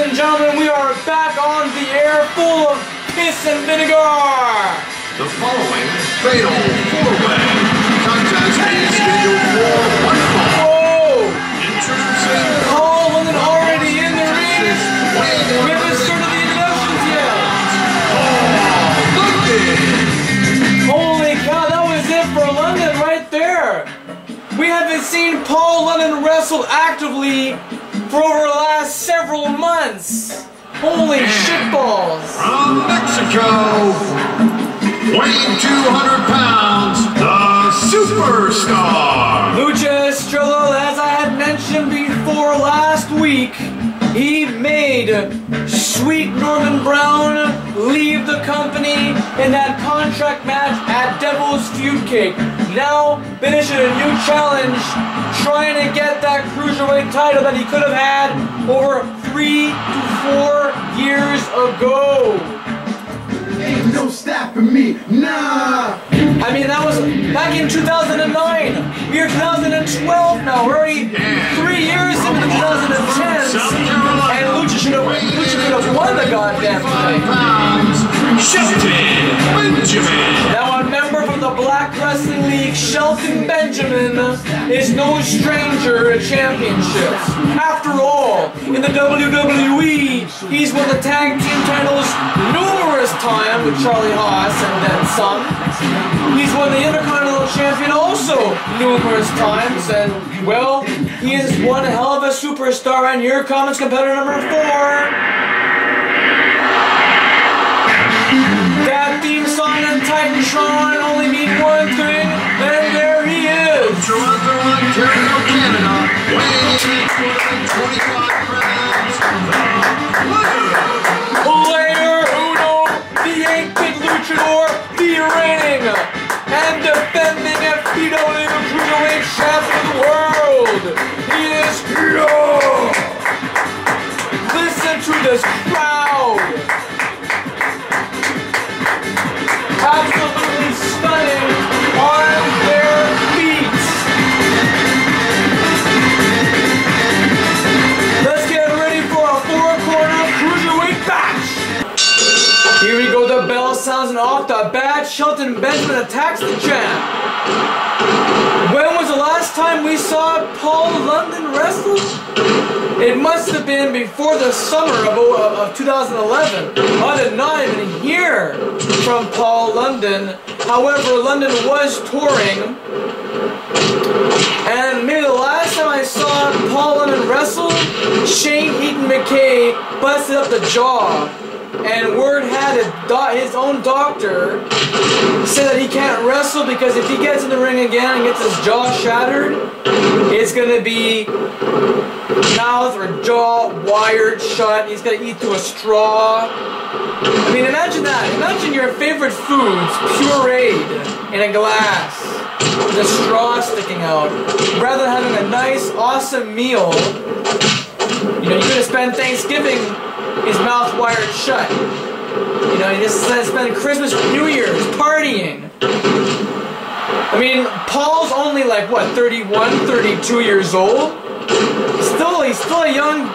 and gentlemen, we are back on the air full of piss and vinegar. The following fatal four-way contest is scheduled for one fall. Whoa! Introducing Paul London already in the ring. We haven't started the introductions yet. Holy cow, that was it for London right there. We haven't seen Paul London wrestle actively for over the last several months. Holy shitballs. From Mexico, weighing 200 pounds, the Superstar. Lucha Estrella, as I had mentioned before last week, he made Sweet Norman Brown leave the company in that contract match at Devil's Feud Cake. Now finishing a new challenge, trying to get that Cruiserweight title that he could have had over 3 to 4 years ago. Ain't no stopping me, nah. I mean, that was back in 2009. We are 2012 now. We're already 3 years into the 2010s. And Lucha could have won the goddamn thing. Shelton Benjamin. Now a member from the Black Wrestling League, Shelton Benjamin, is no stranger to championships. After all, in the WWE, he's won the tag team titles numerous times with Charlie Haas and then some. He's won the Intercontinental Champion also numerous times, and well, he is one hell of a superstar. And here comes competitor number 4. That theme song and Titantron only mean one thing, and there he is. Toronto, Ontario, Canada, weighing in at 25 pounds, Player Uno, the 8-bit luchador, the reigning and defending FPW Cruiserweight Champion of the world. He is here. Listen to this crowd. Absolutely stunning on their feet. Let's get ready for a 4-corner Cruiserweight match. Here we go, the bell sounds, and off the bat, Shelton Benjamin attacks the champ. When was the last time we saw Paul London wrestle? It must have been before the summer of 2011. I did not even hear from Paul London. However, London was touring. And maybe the last time I saw Paul London wrestle, Shane Eaton McKay busted up the jaw. And word had it, his own doctor said that he can't wrestle because if he gets in the ring again and gets his jaw shattered, it's going to be mouth or jaw wired shut. He's going to eat through a straw. I mean, imagine that. Imagine your favorite foods pureed in a glass with a straw sticking out. Rather than having a nice, awesome meal, you know, you're going to spend Thanksgiving his mouth wired shut. You know, he just spent Christmas, New Year's partying. I mean, Paul's only like what, 31, 32 years old. He's still a young,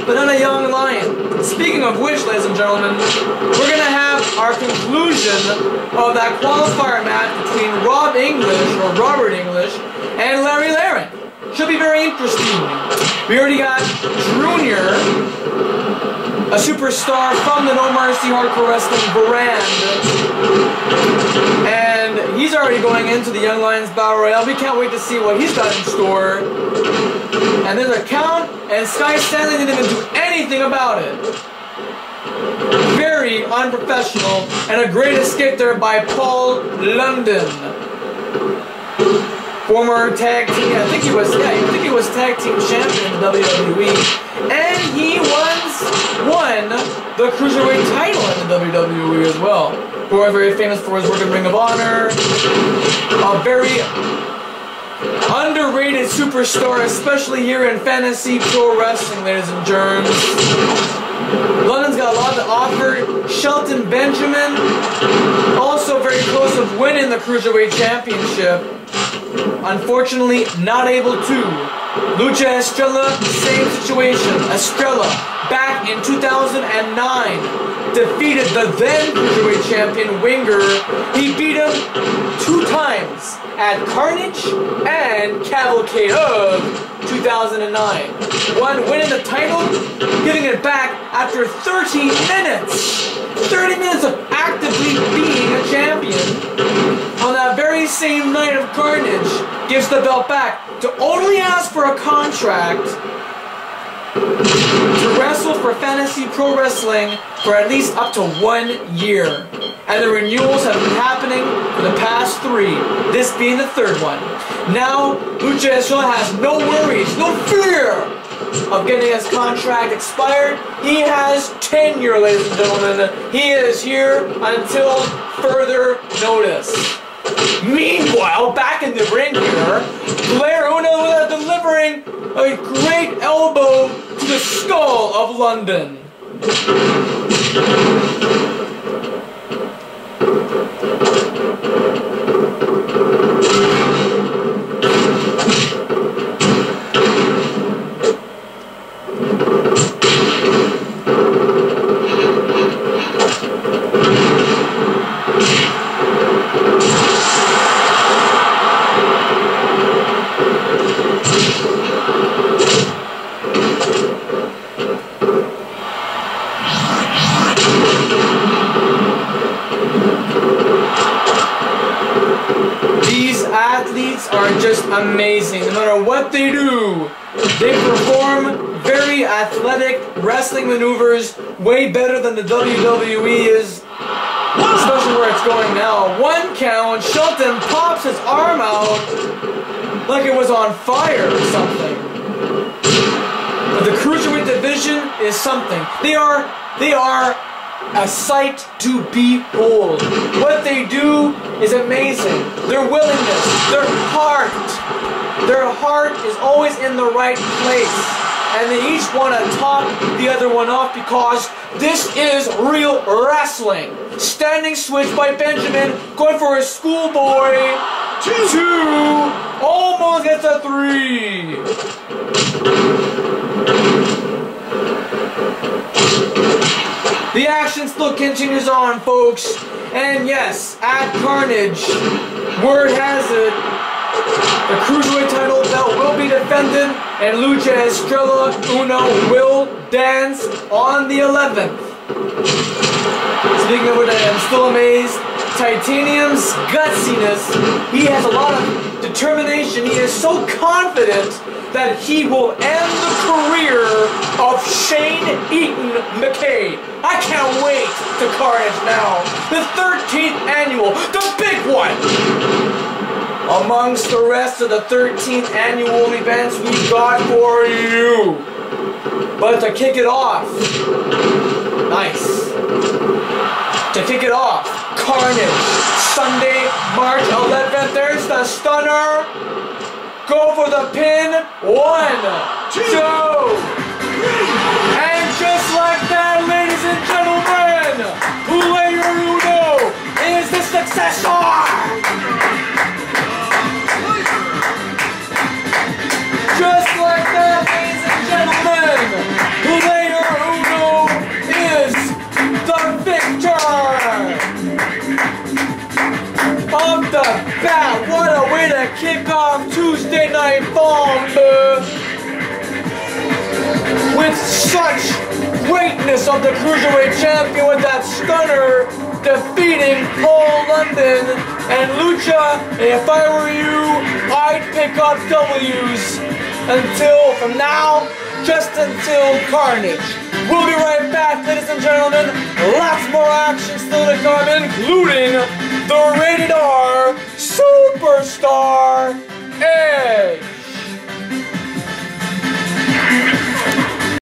but not a young lion. Speaking of which, ladies and gentlemen, we're gonna have our conclusion of that qualifier match between Robert English and Larry Laren. Should be very interesting. We already got Junior, a superstar from the No Mercy Hardcore Wrestling brand, and he's already going into the Young Lions Battle Royale. We can't wait to see what he's got in store. And there's a count, and Sky Stanley didn't even do anything about it. Very unprofessional, and a great escape there by Paul London. Former tag team, I think he was tag team champion in the WWE, and he won the Cruiserweight title in the WWE as well. Who are very famous for his work in Ring of Honor. A very underrated superstar, especially here in fantasy pro wrestling, ladies and germs. London's got a lot to offer. Shelton Benjamin, also very close of winning the Cruiserweight Championship. Unfortunately, not able to Lucha Estrella, same situation. Estrella, back in 2009, defeated the then Cruiserweight Champion Winger. He beat him 2 times at Carnage and Cavalcade of 2009. One winning the title, giving it back after 30 minutes. 30 minutes of actively being a champion. On that very same night of Carnage, gives the belt back to only ask for a contract to wrestle for Fantasy Pro Wrestling for at least up to 1 year. And the renewals have been happening for the past 3, this being the 3rd one. Now, Lucha Estrella has no worries, no fear of getting his contract expired. He has tenure, ladies and gentlemen. He is here until further notice. Meanwhile, back in the ring here, Blair Uno delivering a great elbow to the skull of London. Athletes are just amazing. No matter what they do, they perform very athletic wrestling maneuvers way better than the WWE is, especially where it's going now. 1 count, Shelton pops his arm out like it was on fire or something. But the Cruiserweight division is something. They are a sight to behold. What they do is amazing. Their willingness, their heart is always in the right place. And they each want to top the other one off because this is real wrestling. Standing switch by Benjamin, going for a schoolboy. 2, almost gets a 3. The action still continues on, folks. And yes, at Carnage, word has it, the Cruiserweight title belt will be defended, and Lucha Estrella Uno will dance on the 11th. Speaking of which, I am still amazed. Titanium's gutsiness. He has a lot of determination. He is so confident that he will end the career of Shane Eaton McKay. I can't wait to Carnage now. The 13th annual, the big one. Amongst the rest of the 13th annual events we've got for you. But to kick it off, nice. To kick it off, Carnage, Sunday, March 11th. There's the stunner. Go for the pin. 1, 2, 3. And just like that, ladies and gentlemen, Player Uno is the successor. Just like that, ladies and gentlemen, Player Uno is the victor. Off the bat, what a way to kick off Tuesday Night Bomb with such greatness of the Cruiserweight Champion with that stunner defeating Paul London and Lucha. If I were you, I'd pick up W's until, from now, just until Carnage. We'll be right back, ladies and gentlemen. Lots more action still to come, including the Rated R Superstar